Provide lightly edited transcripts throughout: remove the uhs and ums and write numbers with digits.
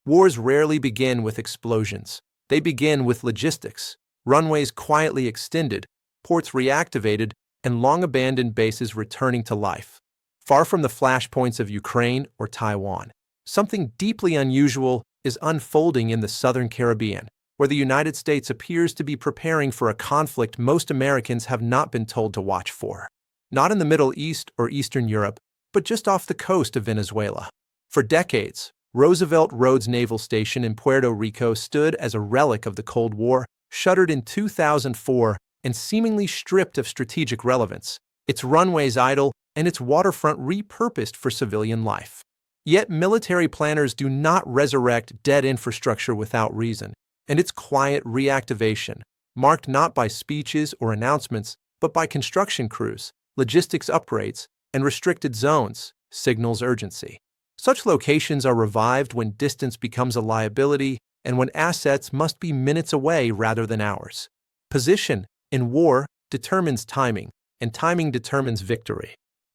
Wars rarely begin with explosions. They begin with logistics, runways quietly extended, ports reactivated, and long-abandoned bases returning to life. Far from the flashpoints of Ukraine or Taiwan, something deeply unusual is unfolding in the southern Caribbean, where the United States appears to be preparing for a conflict most Americans have not been told to watch for. Not in the Middle East or Eastern Europe, but just off the coast of Venezuela. For decades, Roosevelt Roads Naval Station in Puerto Rico stood as a relic of the Cold War, shuttered in 2004 and seemingly stripped of strategic relevance, its runways idle and its waterfront repurposed for civilian life. Yet military planners do not resurrect dead infrastructure without reason, and its quiet reactivation, marked not by speeches or announcements, but by construction crews, logistics upgrades, and restricted zones, signals urgency. Such locations are revived when distance becomes a liability and when assets must be minutes away rather than hours. Position in war determines timing, and timing determines victory.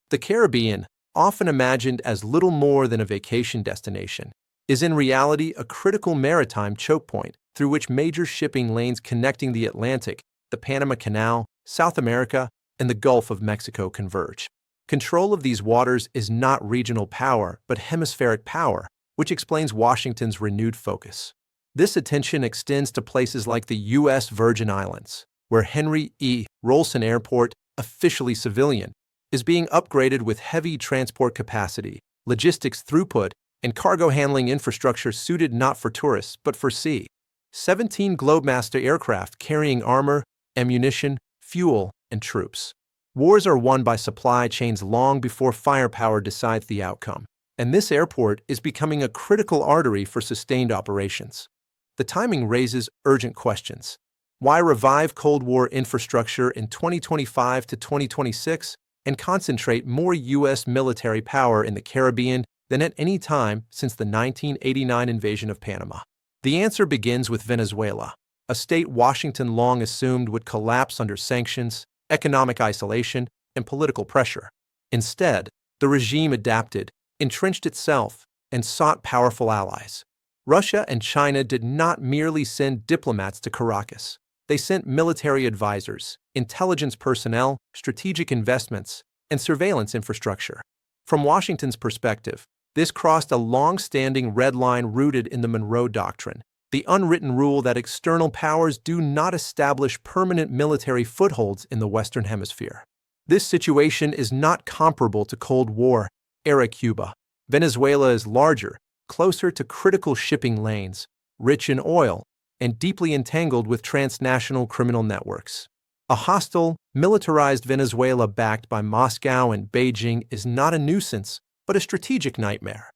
The Caribbean, often imagined as little more than a vacation destination, is in reality a critical maritime choke point through which major shipping lanes connecting the Atlantic, the Panama Canal, South America, and the Gulf of Mexico converge. Control of these waters is not regional power, but hemispheric power, which explains Washington's renewed focus. This attention extends to places like the U.S. Virgin Islands, where Henry E. Rolson Airport, officially civilian, is being upgraded with heavy transport capacity, logistics throughput, and cargo handling infrastructure suited not for tourists but for sea. 17 Globemaster aircraft carrying armor, ammunition, fuel, and troops. Wars are won by supply chains long before firepower decides the outcome, and this airport is becoming a critical artery for sustained operations. The timing raises urgent questions. Why revive Cold War infrastructure in 2025 to 2026 and concentrate more U.S. military power in the Caribbean than at any time since the 1989 invasion of Panama? The answer begins with Venezuela, a state Washington long assumed would collapse under sanctions, economic isolation, and political pressure. Instead, the regime adapted, entrenched itself, and sought powerful allies. Russia and China did not merely send diplomats to Caracas. They sent military advisors, intelligence personnel, strategic investments, and surveillance infrastructure. From Washington's perspective, this crossed a long-standing red line rooted in the Monroe Doctrine, the unwritten rule that external powers do not establish permanent military footholds in the Western Hemisphere. This situation is not comparable to Cold War-era Cuba. Venezuela is larger, closer to critical shipping lanes, rich in oil, and deeply entangled with transnational criminal networks. A hostile, militarized Venezuela backed by Moscow and Beijing is not a nuisance, but a strategic nightmare.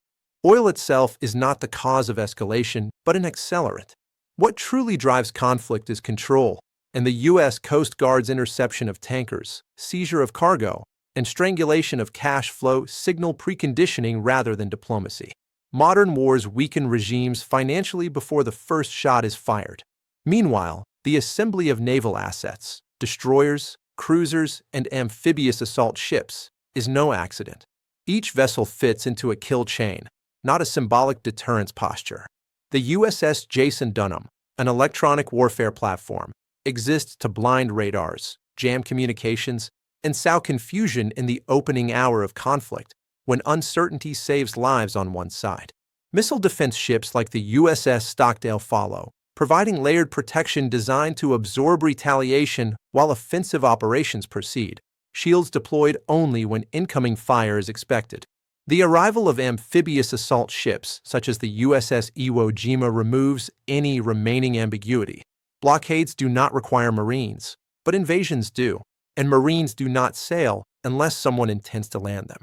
Oil itself is not the cause of escalation, but an accelerant. What truly drives conflict is control, and the U.S. Coast Guard's interception of tankers, seizure of cargo, and strangulation of cash flow signal preconditioning rather than diplomacy. Modern wars weaken regimes financially before the first shot is fired. Meanwhile, the assembly of naval assets, destroyers, cruisers, and amphibious assault ships, is no accident. Each vessel fits into a kill chain, not a symbolic deterrence posture. The USS Jason Dunham, an electronic warfare platform, exists to blind radars, jam communications, and sow confusion in the opening hour of conflict, when uncertainty saves lives on one side. Missile defense ships like the USS Stockdale follow, providing layered protection designed to absorb retaliation while offensive operations proceed, shields deployed only when incoming fire is expected. The arrival of amphibious assault ships, such as the USS Iwo Jima, removes any remaining ambiguity. Blockades do not require Marines, but invasions do, and Marines do not sail unless someone intends to land them.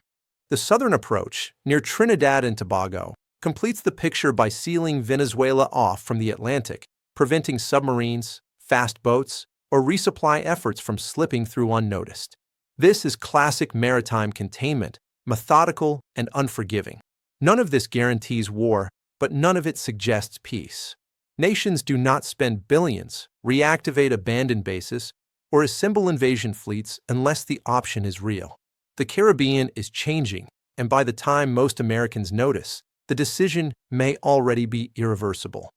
The southern approach, near Trinidad and Tobago, completes the picture by sealing Venezuela off from the Atlantic, preventing submarines, fast boats, or resupply efforts from slipping through unnoticed. This is classic maritime containment, methodical and unforgiving. None of this guarantees war, but none of it suggests peace. Nations do not spend billions, reactivate abandoned bases, or assemble invasion fleets unless the option is real. The Caribbean is changing, and by the time most Americans notice, the decision may already be irreversible.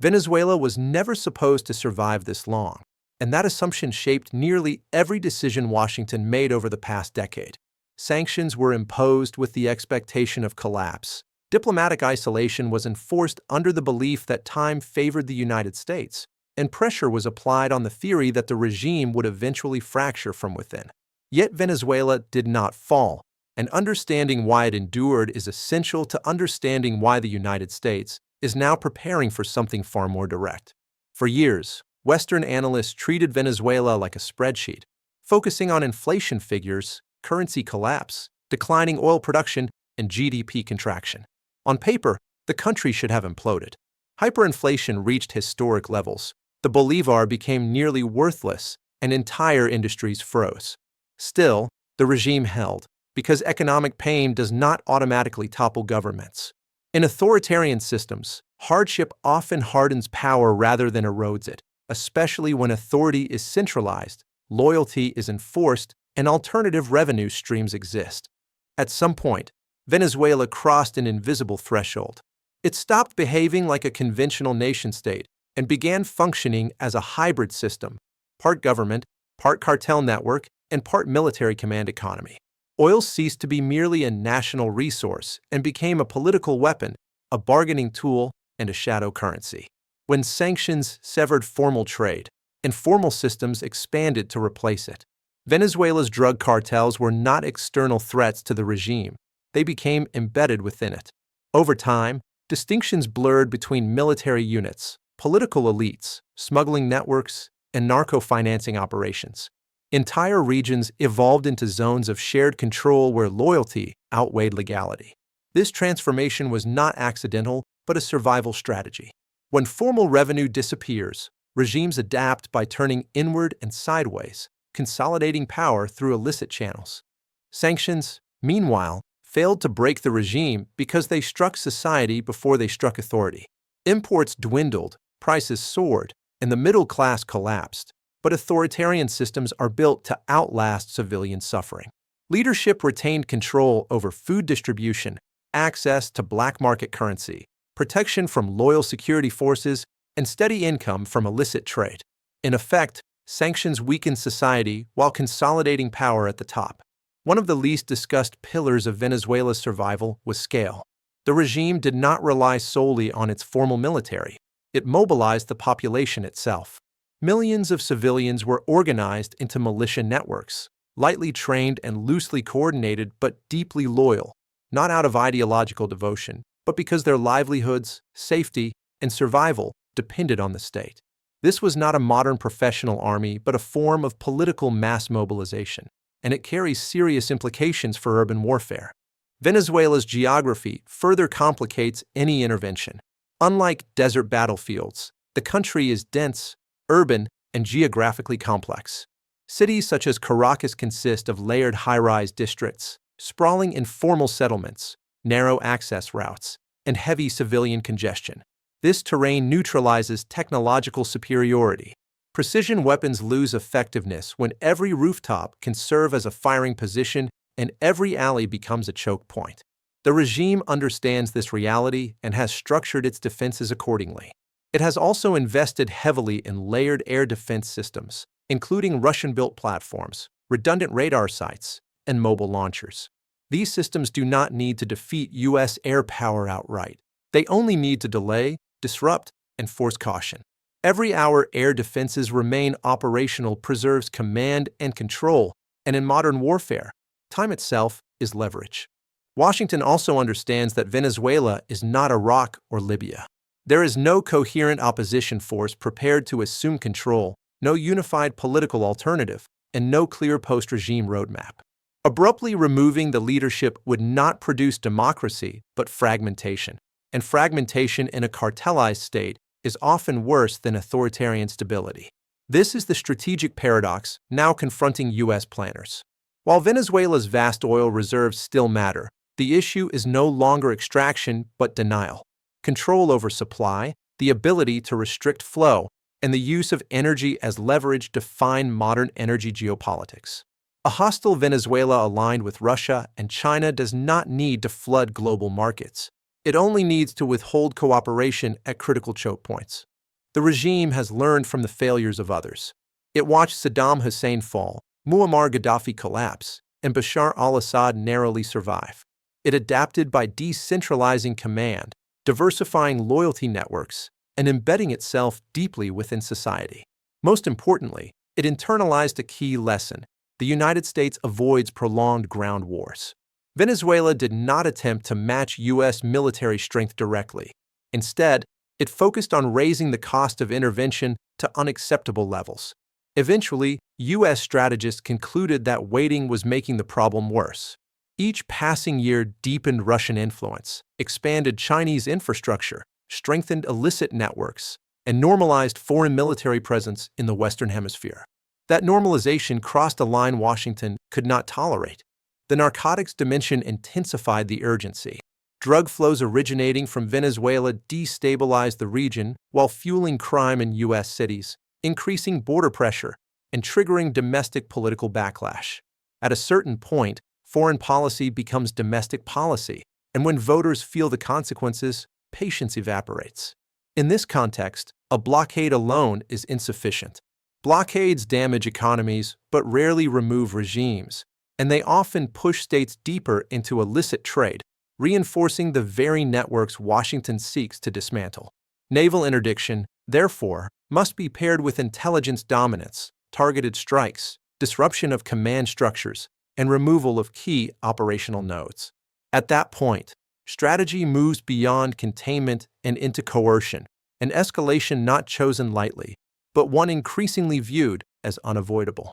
Venezuela was never supposed to survive this long, and that assumption shaped nearly every decision Washington made over the past decade. Sanctions were imposed with the expectation of collapse. Diplomatic isolation was enforced under the belief that time favored the United States, and pressure was applied on the theory that the regime would eventually fracture from within. Yet Venezuela did not fall, and understanding why it endured is essential to understanding why the United States is now preparing for something far more direct. For years, Western analysts treated Venezuela like a spreadsheet, focusing on inflation figures, currency collapse, declining oil production, and GDP contraction. On paper, the country should have imploded. Hyperinflation reached historic levels. The bolivar became nearly worthless, and entire industries froze. Still, the regime held, because economic pain does not automatically topple governments. In authoritarian systems, hardship often hardens power rather than erodes it, especially when authority is centralized, loyalty is enforced, and alternative revenue streams exist. At some point, Venezuela crossed an invisible threshold. It stopped behaving like a conventional nation-state and began functioning as a hybrid system, part government, part cartel network, and part military command economy. Oil ceased to be merely a national resource and became a political weapon, a bargaining tool, and a shadow currency. When sanctions severed formal trade, informal systems expanded to replace it. Venezuela's drug cartels were not external threats to the regime. They became embedded within it. Over time, distinctions blurred between military units, political elites, smuggling networks, and narco-financing operations. Entire regions evolved into zones of shared control where loyalty outweighed legality. This transformation was not accidental, but a survival strategy. When formal revenue disappears, regimes adapt by turning inward and sideways, consolidating power through illicit channels. Sanctions, meanwhile, failed to break the regime because they struck society before they struck authority. Imports dwindled, prices soared, and the middle class collapsed. But authoritarian systems are built to outlast civilian suffering. Leadership retained control over food distribution, access to black market currency, protection from loyal security forces, and steady income from illicit trade. In effect, sanctions weakened society while consolidating power at the top. One of the least discussed pillars of Venezuela's survival was scale. The regime did not rely solely on its formal military. It mobilized the population itself. Millions of civilians were organized into militia networks, lightly trained and loosely coordinated but deeply loyal, not out of ideological devotion, but because their livelihoods, safety, and survival depended on the state. This was not a modern professional army, but a form of political mass mobilization, and it carries serious implications for urban warfare. Venezuela's geography further complicates any intervention. Unlike desert battlefields, the country is dense, urban, and geographically complex. Cities such as Caracas consist of layered high-rise districts, sprawling informal settlements, narrow access routes, and heavy civilian congestion. This terrain neutralizes technological superiority. Precision weapons lose effectiveness when every rooftop can serve as a firing position and every alley becomes a choke point. The regime understands this reality and has structured its defenses accordingly. It has also invested heavily in layered air defense systems, including Russian-built platforms, redundant radar sites, and mobile launchers. These systems do not need to defeat U.S. air power outright. They only need to delay, disrupt, and force caution. Every hour air defenses remain operational preserves command and control, and in modern warfare, time itself is leverage. Washington also understands that Venezuela is not Iraq or Libya. There is no coherent opposition force prepared to assume control, no unified political alternative, and no clear post-regime roadmap. Abruptly removing the leadership would not produce democracy, but fragmentation. And fragmentation in a cartelized state is often worse than authoritarian stability. This is the strategic paradox now confronting U.S. planners. While Venezuela's vast oil reserves still matter, the issue is no longer extraction but denial. Control over supply, the ability to restrict flow, and the use of energy as leverage define modern energy geopolitics. A hostile Venezuela aligned with Russia and China does not need to flood global markets. It only needs to withhold cooperation at critical choke points. The regime has learned from the failures of others. It watched Saddam Hussein fall, Muammar Gaddafi collapse, and Bashar al-Assad narrowly survive. It adapted by decentralizing command, diversifying loyalty networks, and embedding itself deeply within society. Most importantly, it internalized a key lesson: the United States avoids prolonged ground wars. Venezuela did not attempt to match U.S. military strength directly. Instead, it focused on raising the cost of intervention to unacceptable levels. Eventually, U.S. strategists concluded that waiting was making the problem worse. Each passing year deepened Russian influence, expanded Chinese infrastructure, strengthened illicit networks, and normalized foreign military presence in the Western Hemisphere. That normalization crossed a line Washington could not tolerate. The narcotics dimension intensified the urgency. Drug flows originating from Venezuela destabilized the region while fueling crime in U.S. cities, increasing border pressure, and triggering domestic political backlash. At a certain point, foreign policy becomes domestic policy, and when voters feel the consequences, patience evaporates. In this context, a blockade alone is insufficient. Blockades damage economies but rarely remove regimes, and they often push states deeper into illicit trade, reinforcing the very networks Washington seeks to dismantle. Naval interdiction, therefore, must be paired with intelligence dominance, targeted strikes, disruption of command structures, and removal of key operational nodes. At that point, strategy moves beyond containment and into coercion, an escalation not chosen lightly, but one increasingly viewed as unavoidable.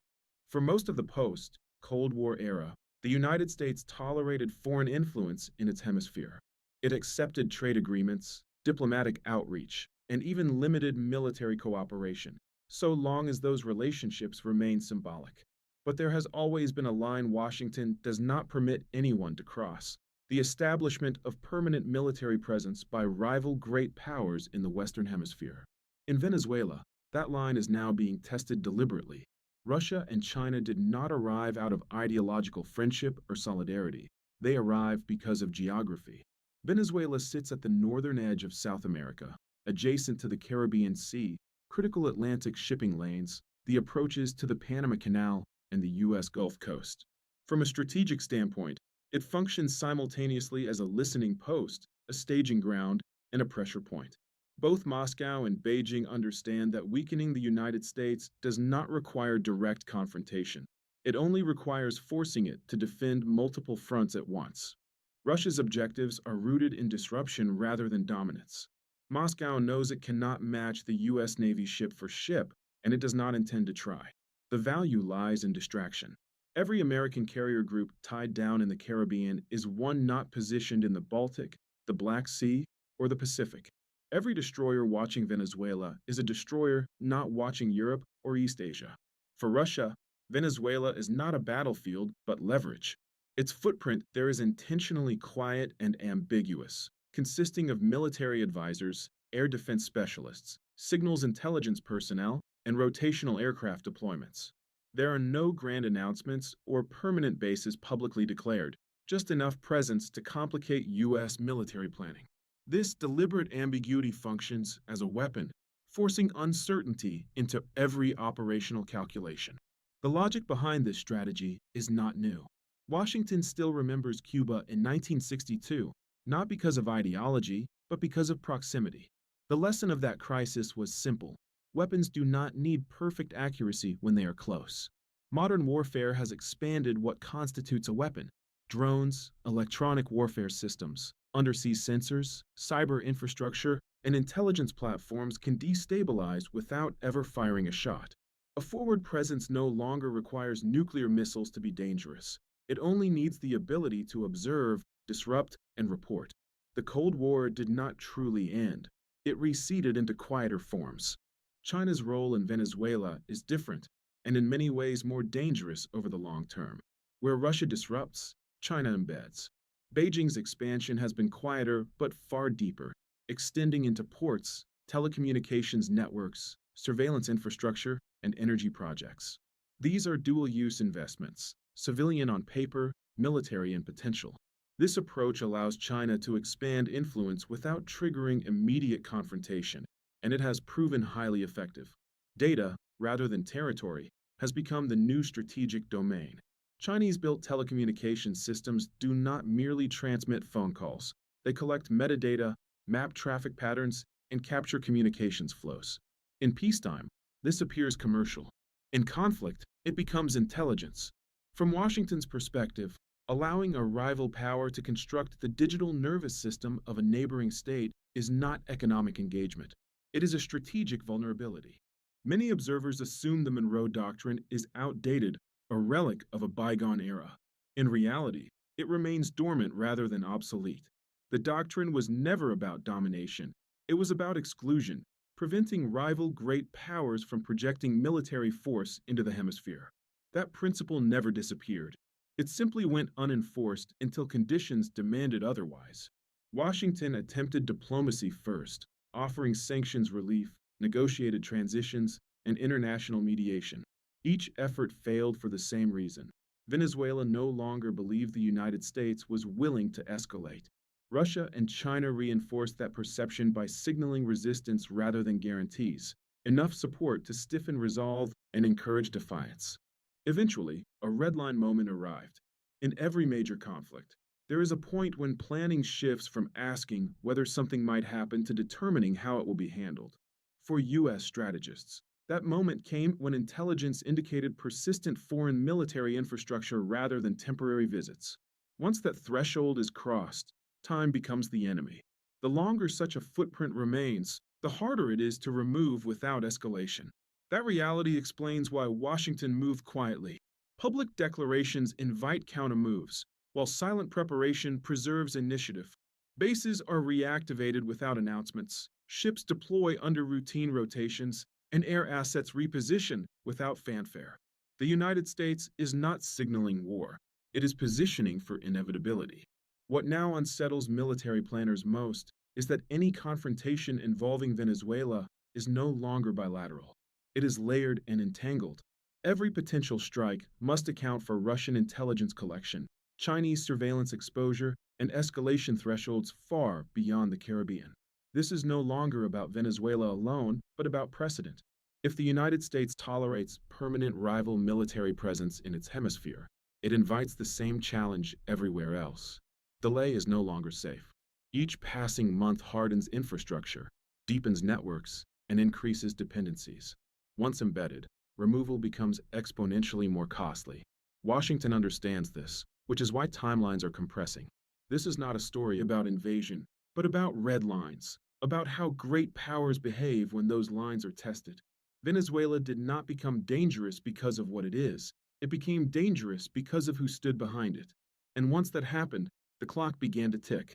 For most of the post-Cold War era, the United States tolerated foreign influence in its hemisphere. It accepted trade agreements, diplomatic outreach, and even limited military cooperation, so long as those relationships remained symbolic. But there has always been a line Washington does not permit anyone to cross: the establishment of permanent military presence by rival great powers in the Western Hemisphere. In Venezuela, that line is now being tested deliberately. Russia and China did not arrive out of ideological friendship or solidarity. They arrived because of geography. Venezuela sits at the northern edge of South America, adjacent to the Caribbean Sea, critical Atlantic shipping lanes, the approaches to the Panama Canal, and the U.S. Gulf Coast. From a strategic standpoint, it functions simultaneously as a listening post, a staging ground, and a pressure point. Both Moscow and Beijing understand that weakening the United States does not require direct confrontation. It only requires forcing it to defend multiple fronts at once. Russia's objectives are rooted in disruption rather than dominance. Moscow knows it cannot match the U.S. Navy ship for ship, and it does not intend to try. The value lies in distraction. Every American carrier group tied down in the Caribbean is one not positioned in the Baltic, the Black Sea, or the Pacific. Every destroyer watching Venezuela is a destroyer not watching Europe or East Asia. For Russia, Venezuela is not a battlefield but leverage. Its footprint there is intentionally quiet and ambiguous, consisting of military advisors, air defense specialists, signals intelligence personnel, and rotational aircraft deployments. There are no grand announcements or permanent bases publicly declared, just enough presence to complicate U.S. military planning. This deliberate ambiguity functions as a weapon, forcing uncertainty into every operational calculation. The logic behind this strategy is not new. Washington still remembers Cuba in 1962, not because of ideology, but because of proximity. The lesson of that crisis was simple: weapons do not need perfect accuracy when they are close. Modern warfare has expanded what constitutes a weapon. Drones, electronic warfare systems, undersea sensors, cyber infrastructure, and intelligence platforms can destabilize without ever firing a shot. A forward presence no longer requires nuclear missiles to be dangerous. It only needs the ability to observe, disrupt, and report. The Cold War did not truly end. It receded into quieter forms. China's role in Venezuela is different, and in many ways more dangerous over the long term. Where Russia disrupts, China embeds. Beijing's expansion has been quieter but far deeper, extending into ports, telecommunications networks, surveillance infrastructure, and energy projects. These are dual-use investments, civilian on paper, military in potential. This approach allows China to expand influence without triggering immediate confrontation, and it has proven highly effective. Data, rather than territory, has become the new strategic domain. Chinese-built telecommunications systems do not merely transmit phone calls. They collect metadata, map traffic patterns, and capture communications flows. In peacetime, this appears commercial. In conflict, it becomes intelligence. From Washington's perspective, allowing a rival power to construct the digital nervous system of a neighboring state is not economic engagement. It is a strategic vulnerability. Many observers assume the Monroe Doctrine is outdated, a relic of a bygone era. In reality, it remains dormant rather than obsolete. The doctrine was never about domination. It was about exclusion, preventing rival great powers from projecting military force into the hemisphere. That principle never disappeared. It simply went unenforced until conditions demanded otherwise. Washington attempted diplomacy first, offering sanctions relief, negotiated transitions, and international mediation. Each effort failed for the same reason. Venezuela no longer believed the United States was willing to escalate. Russia and China reinforced that perception by signaling resistance rather than guarantees, enough support to stiffen resolve and encourage defiance. Eventually, a red line moment arrived. In every major conflict, there is a point when planning shifts from asking whether something might happen to determining how it will be handled. For U.S. strategists, that moment came when intelligence indicated persistent foreign military infrastructure rather than temporary visits. Once that threshold is crossed, time becomes the enemy. The longer such a footprint remains, the harder it is to remove without escalation. That reality explains why Washington moved quietly. Public declarations invite countermoves, while silent preparation preserves initiative. Bases are reactivated without announcements, ships deploy under routine rotations, and air assets reposition without fanfare. The United States is not signaling war. It is positioning for inevitability. What now unsettles military planners most is that any confrontation involving Venezuela is no longer bilateral. It is layered and entangled. Every potential strike must account for Russian intelligence collection, Chinese surveillance exposure, and escalation thresholds far beyond the Caribbean. This is no longer about Venezuela alone, but about precedent. If the United States tolerates permanent rival military presence in its hemisphere, it invites the same challenge everywhere else. Delay is no longer safe. Each passing month hardens infrastructure, deepens networks, and increases dependencies. Once embedded, removal becomes exponentially more costly. Washington understands this, which is why timelines are compressing. This is not a story about invasion, but about red lines, about how great powers behave when those lines are tested. Venezuela did not become dangerous because of what it is. It became dangerous because of who stood behind it. And once that happened, the clock began to tick.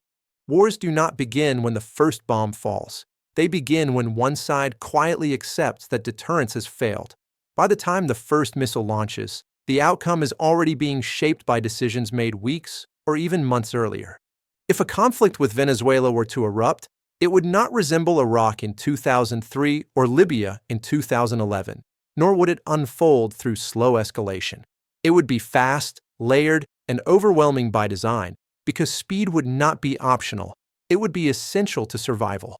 Wars do not begin when the first bomb falls. They begin when one side quietly accepts that deterrence has failed. By the time the first missile launches, the outcome is already being shaped by decisions made weeks or even months earlier. If a conflict with Venezuela were to erupt, it would not resemble Iraq in 2003 or Libya in 2011, nor would it unfold through slow escalation. It would be fast, layered, and overwhelming by design, because speed would not be optional. It would be essential to survival.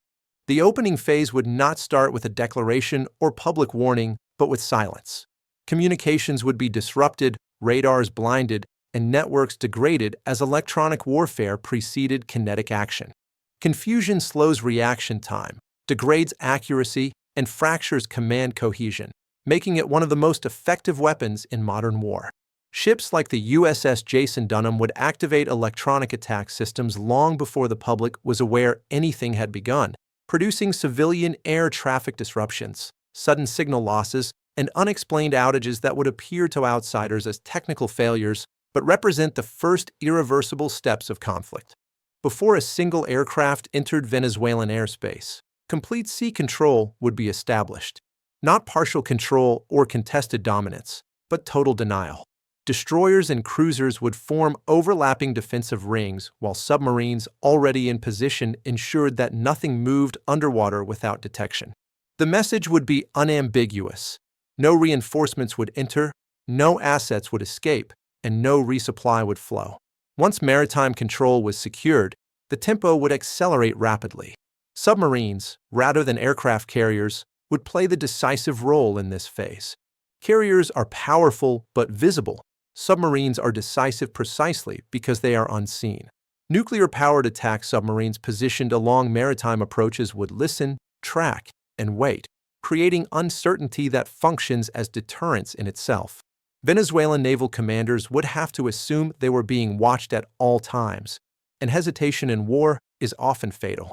The opening phase would not start with a declaration or public warning, but with silence. Communications would be disrupted, radars blinded, and networks degraded as electronic warfare preceded kinetic action. Confusion slows reaction time, degrades accuracy, and fractures command cohesion, making it one of the most effective weapons in modern war. Ships like the USS Jason Dunham would activate electronic attack systems long before the public was aware anything had begun, producing civilian air traffic disruptions, sudden signal losses, and unexplained outages that would appear to outsiders as technical failures but represent the first irreversible steps of conflict. Before a single aircraft entered Venezuelan airspace, complete sea control would be established. Not partial control or contested dominance, but total denial. Destroyers and cruisers would form overlapping defensive rings, while submarines already in position ensured that nothing moved underwater without detection. The message would be unambiguous. No reinforcements would enter, no assets would escape, and no resupply would flow. Once maritime control was secured, the tempo would accelerate rapidly. Submarines, rather than aircraft carriers, would play the decisive role in this phase. Carriers are powerful but visible. Submarines are decisive precisely because they are unseen. Nuclear-powered attack submarines positioned along maritime approaches would listen, track, and wait, creating uncertainty that functions as deterrence in itself. Venezuelan naval commanders would have to assume they were being watched at all times, and hesitation in war is often fatal.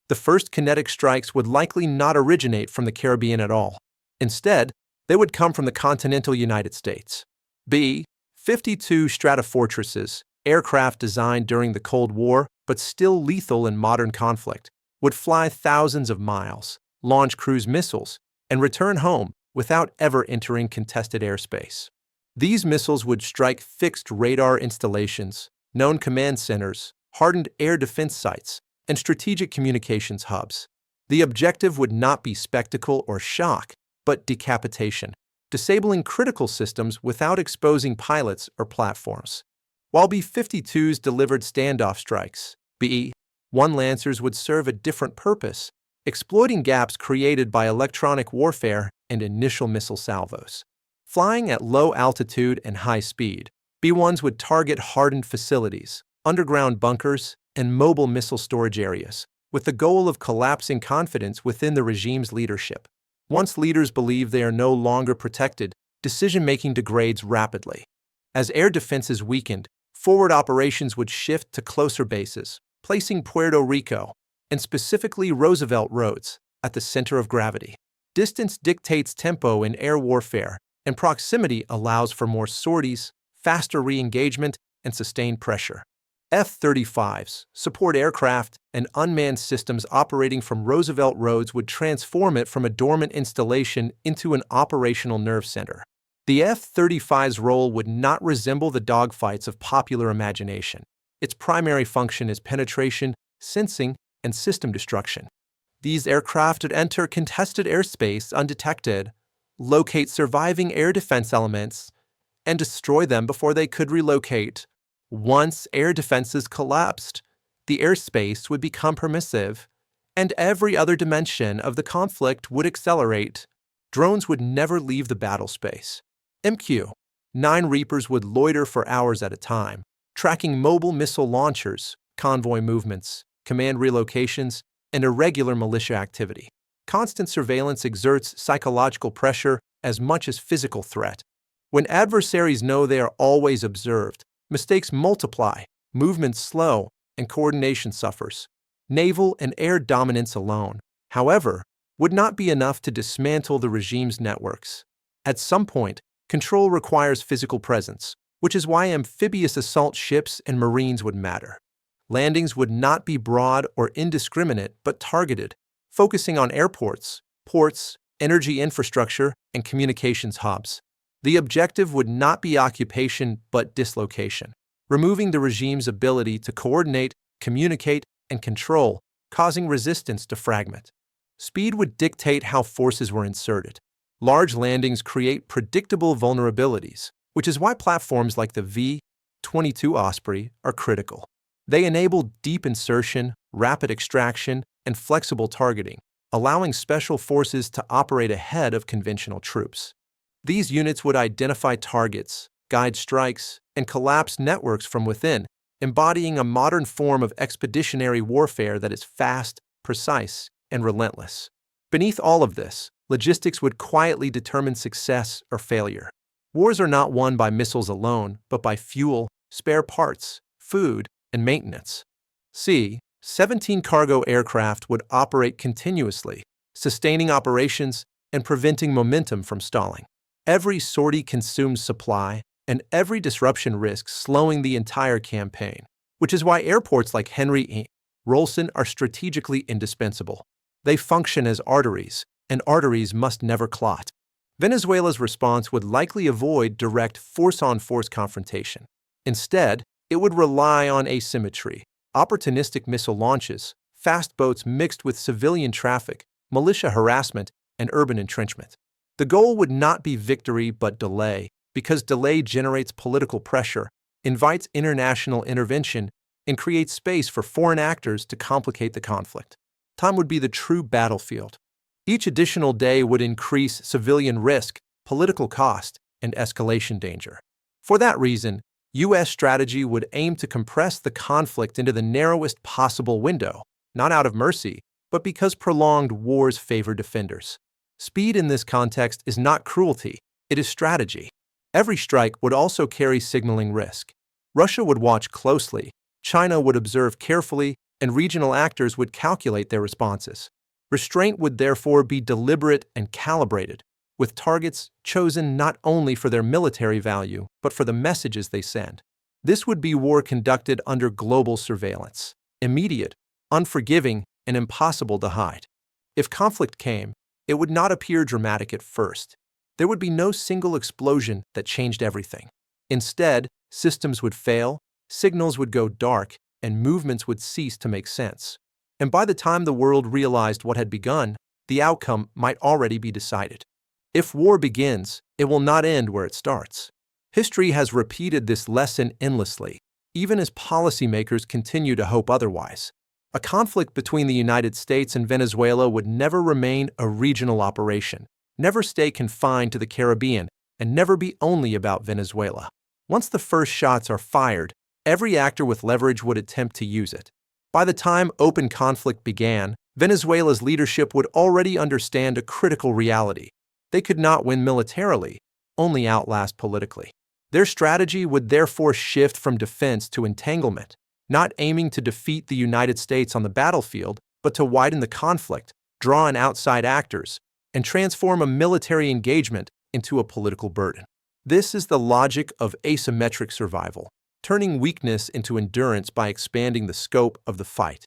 The first kinetic strikes would likely not originate from the Caribbean at all. Instead, they would come from the continental United States. B-52 Stratofortresses, aircraft designed during the Cold War but still lethal in modern conflict, would fly thousands of miles, launch cruise missiles, and return home without ever entering contested airspace. These missiles would strike fixed radar installations, known command centers, hardened air defense sites, and strategic communications hubs. The objective would not be spectacle or shock, but decapitation, disabling critical systems without exposing pilots or platforms. While B-52s delivered standoff strikes, B-1 Lancers would serve a different purpose, exploiting gaps created by electronic warfare and initial missile salvos. Flying at low altitude and high speed, B-1s would target hardened facilities, underground bunkers, and mobile missile storage areas, with the goal of collapsing confidence within the regime's leadership. Once leaders believe they are no longer protected, decision-making degrades rapidly. As air defenses weakened, forward operations would shift to closer bases, placing Puerto Rico, and specifically Roosevelt Roads, at the center of gravity. Distance dictates tempo in air warfare, and proximity allows for more sorties, faster re-engagement, and sustained pressure. F-35s, support aircraft, and unmanned systems operating from Roosevelt Roads would transform it from a dormant installation into an operational nerve center. The F-35's role would not resemble the dogfights of popular imagination. Its primary function is penetration, sensing, and system destruction. These aircraft would enter contested airspace undetected, locate surviving air defense elements, and destroy them before they could relocate. Once air defenses collapsed, the airspace would become permissive, and every other dimension of the conflict would accelerate. Drones would never leave the battle space. MQ-9 Reapers would loiter for hours at a time, tracking mobile missile launchers, convoy movements, command relocations, and irregular militia activity. Constant surveillance exerts psychological pressure as much as physical threat. When adversaries know they are always observed, mistakes multiply, movements slow, and coordination suffers. Naval and air dominance alone, however, would not be enough to dismantle the regime's networks. At some point, control requires physical presence, which is why amphibious assault ships and marines would matter. Landings would not be broad or indiscriminate but targeted, focusing on airports, ports, energy infrastructure, and communications hubs. The objective would not be occupation but dislocation, removing the regime's ability to coordinate, communicate, and control, causing resistance to fragment. Speed would dictate how forces were inserted. Large landings create predictable vulnerabilities, which is why platforms like the V-22 Osprey are critical. They enable deep insertion, rapid extraction, and flexible targeting, allowing special forces to operate ahead of conventional troops. These units would identify targets, guide strikes, and collapse networks from within, embodying a modern form of expeditionary warfare that is fast, precise, and relentless. Beneath all of this, logistics would quietly determine success or failure. Wars are not won by missiles alone, but by fuel, spare parts, food, and maintenance. C-17 cargo aircraft would operate continuously, sustaining operations and preventing momentum from stalling. Every sortie consumes supply, and every disruption risks slowing the entire campaign, which is why airports like Henry E. Rolson are strategically indispensable. They function as arteries, and arteries must never clot. Venezuela's response would likely avoid direct force-on-force confrontation. Instead, it would rely on asymmetry, opportunistic missile launches, fast boats mixed with civilian traffic, militia harassment, and urban entrenchment. The goal would not be victory but delay, because delay generates political pressure, invites international intervention, and creates space for foreign actors to complicate the conflict. Time would be the true battlefield. Each additional day would increase civilian risk, political cost, and escalation danger. For that reason, U.S. strategy would aim to compress the conflict into the narrowest possible window, not out of mercy, but because prolonged wars favor defenders. Speed in this context is not cruelty, it is strategy. Every strike would also carry signaling risk. Russia would watch closely, China would observe carefully, and regional actors would calculate their responses. Restraint would therefore be deliberate and calibrated, with targets chosen not only for their military value, but for the messages they send. This would be war conducted under global surveillance, immediate, unforgiving, and impossible to hide. If conflict came, it would not appear dramatic at first. There would be no single explosion that changed everything. Instead, systems would fail, signals would go dark, and movements would cease to make sense. And by the time the world realized what had begun, the outcome might already be decided. If war begins, it will not end where it starts. History has repeated this lesson endlessly, even as policymakers continue to hope otherwise. A conflict between the United States and Venezuela would never remain a regional operation, never stay confined to the Caribbean, and never be only about Venezuela. Once the first shots are fired, every actor with leverage would attempt to use it. By the time open conflict began, Venezuela's leadership would already understand a critical reality. They could not win militarily, only outlast politically. Their strategy would therefore shift from defense to entanglement, not aiming to defeat the United States on the battlefield, but to widen the conflict, draw in outside actors, and transform a military engagement into a political burden. This is the logic of asymmetric survival, turning weakness into endurance by expanding the scope of the fight.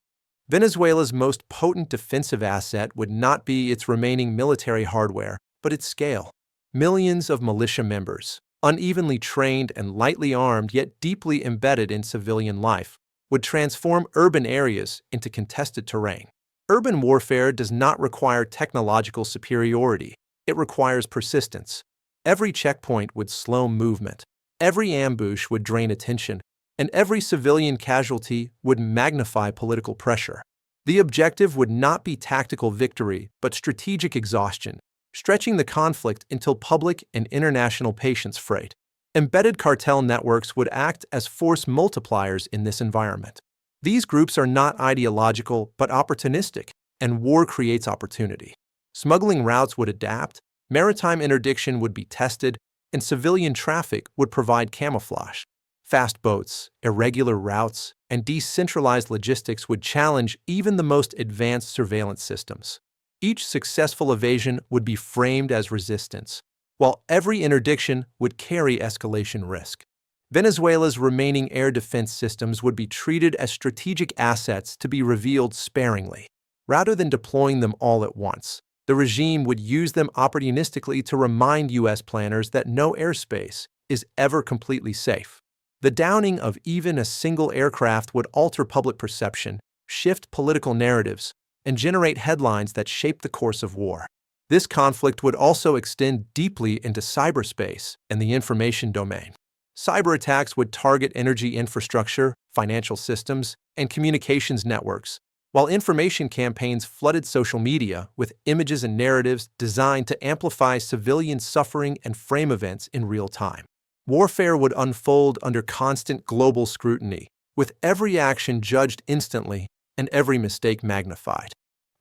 Venezuela's most potent defensive asset would not be its remaining military hardware, but its scale. Millions of militia members, unevenly trained and lightly armed yet deeply embedded in civilian life, would transform urban areas into contested terrain. Urban warfare does not require technological superiority, it requires persistence. Every checkpoint would slow movement, every ambush would drain attention, and every civilian casualty would magnify political pressure. The objective would not be tactical victory, but strategic exhaustion, stretching the conflict until public and international patience frayed. Embedded cartel networks would act as force multipliers in this environment. These groups are not ideological but opportunistic, and war creates opportunity. Smuggling routes would adapt, maritime interdiction would be tested, and civilian traffic would provide camouflage. Fast boats, irregular routes, and decentralized logistics would challenge even the most advanced surveillance systems. Each successful evasion would be framed as resistance, while every interdiction would carry escalation risk. Venezuela's remaining air defense systems would be treated as strategic assets to be revealed sparingly. Rather than deploying them all at once, the regime would use them opportunistically to remind U.S. planners that no airspace is ever completely safe. The downing of even a single aircraft would alter public perception, shift political narratives, and generate headlines that shape the course of war. This conflict would also extend deeply into cyberspace and the information domain. Cyber attacks would target energy infrastructure, financial systems, and communications networks, while information campaigns flooded social media with images and narratives designed to amplify civilian suffering and frame events in real time. Warfare would unfold under constant global scrutiny, with every action judged instantly and every mistake magnified.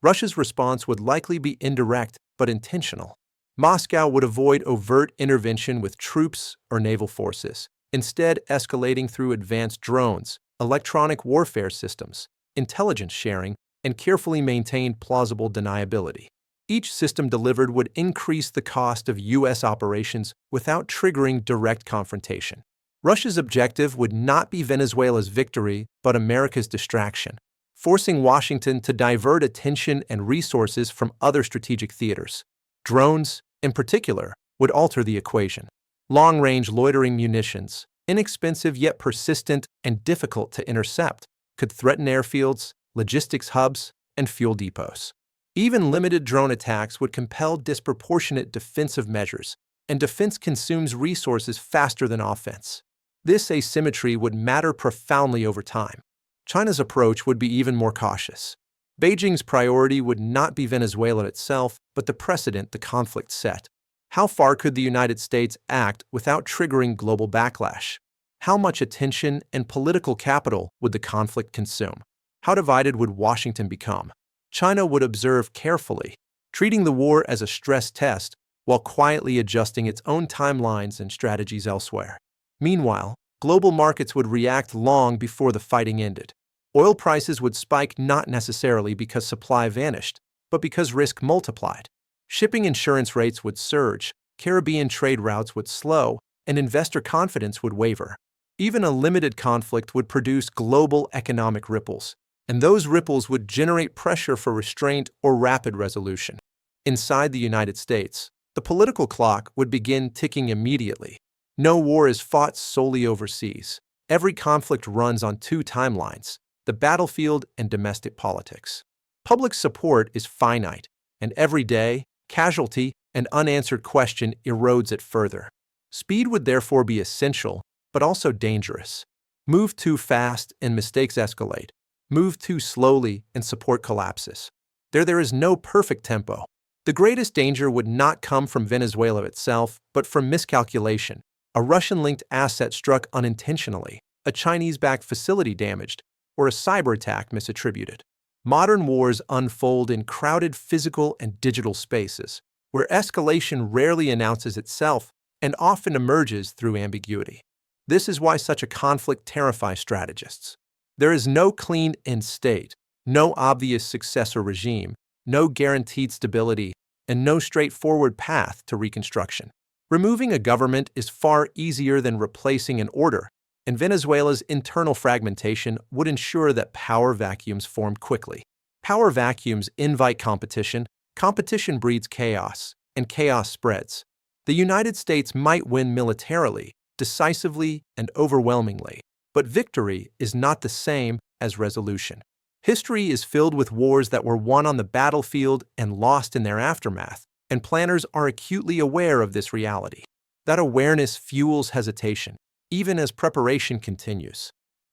Russia's response would likely be indirect but intentional. Moscow would avoid overt intervention with troops or naval forces, instead escalating through advanced drones, electronic warfare systems, intelligence sharing, and carefully maintained plausible deniability. Each system delivered would increase the cost of U.S. operations without triggering direct confrontation. Russia's objective would not be Venezuela's victory, but America's distraction, forcing Washington to divert attention and resources from other strategic theaters. Drones, in particular, would alter the equation. Long-range loitering munitions, inexpensive yet persistent and difficult to intercept, could threaten airfields, logistics hubs, and fuel depots. Even limited drone attacks would compel disproportionate defensive measures, and defense consumes resources faster than offense. This asymmetry would matter profoundly over time. China's approach would be even more cautious. Beijing's priority would not be Venezuela itself, but the precedent the conflict set. How far could the United States act without triggering global backlash? How much attention and political capital would the conflict consume? How divided would Washington become? China would observe carefully, treating the war as a stress test while quietly adjusting its own timelines and strategies elsewhere. Meanwhile, global markets would react long before the fighting ended. Oil prices would spike not necessarily because supply vanished, but because risk multiplied. Shipping insurance rates would surge, Caribbean trade routes would slow, and investor confidence would waver. Even a limited conflict would produce global economic ripples, and those ripples would generate pressure for restraint or rapid resolution. Inside the United States, the political clock would begin ticking immediately. No war is fought solely overseas. Every conflict runs on two timelines: the battlefield and domestic politics. Public support is finite, and every day, casualty and unanswered question erodes it further. Speed would therefore be essential, but also dangerous. Move too fast and mistakes escalate. Move too slowly and support collapses. There is no perfect tempo. The greatest danger would not come from Venezuela itself, but from miscalculation. A Russian-linked asset struck unintentionally, a Chinese-backed facility damaged, or a cyber attack misattributed. Modern wars unfold in crowded physical and digital spaces, where escalation rarely announces itself and often emerges through ambiguity. This is why such a conflict terrifies strategists. There is no clean end state, no obvious successor regime, no guaranteed stability, and no straightforward path to reconstruction. Removing a government is far easier than replacing an order, and Venezuela's internal fragmentation would ensure that power vacuums formed quickly. Power vacuums invite competition, competition breeds chaos, and chaos spreads. The United States might win militarily, decisively, and overwhelmingly, but victory is not the same as resolution. History is filled with wars that were won on the battlefield and lost in their aftermath, and planners are acutely aware of this reality. That awareness fuels hesitation, even as preparation continues.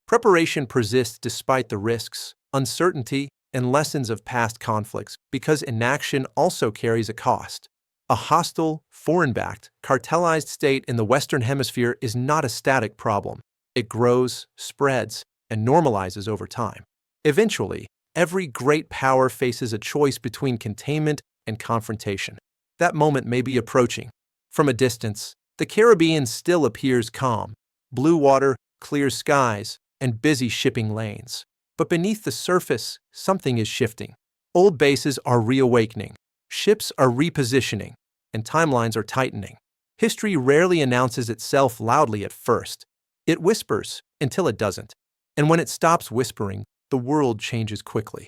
Preparation persists despite the risks, uncertainty, and lessons of past conflicts because inaction also carries a cost. A hostile, foreign-backed, cartelized state in the Western Hemisphere is not a static problem. It grows, spreads, and normalizes over time. Eventually, every great power faces a choice between containment and confrontation. That moment may be approaching. From a distance, the Caribbean still appears calm: blue water, clear skies, and busy shipping lanes. But beneath the surface, something is shifting. Old bases are reawakening, ships are repositioning, and timelines are tightening. History rarely announces itself loudly at first. It whispers until it doesn't. And when it stops whispering, the world changes quickly.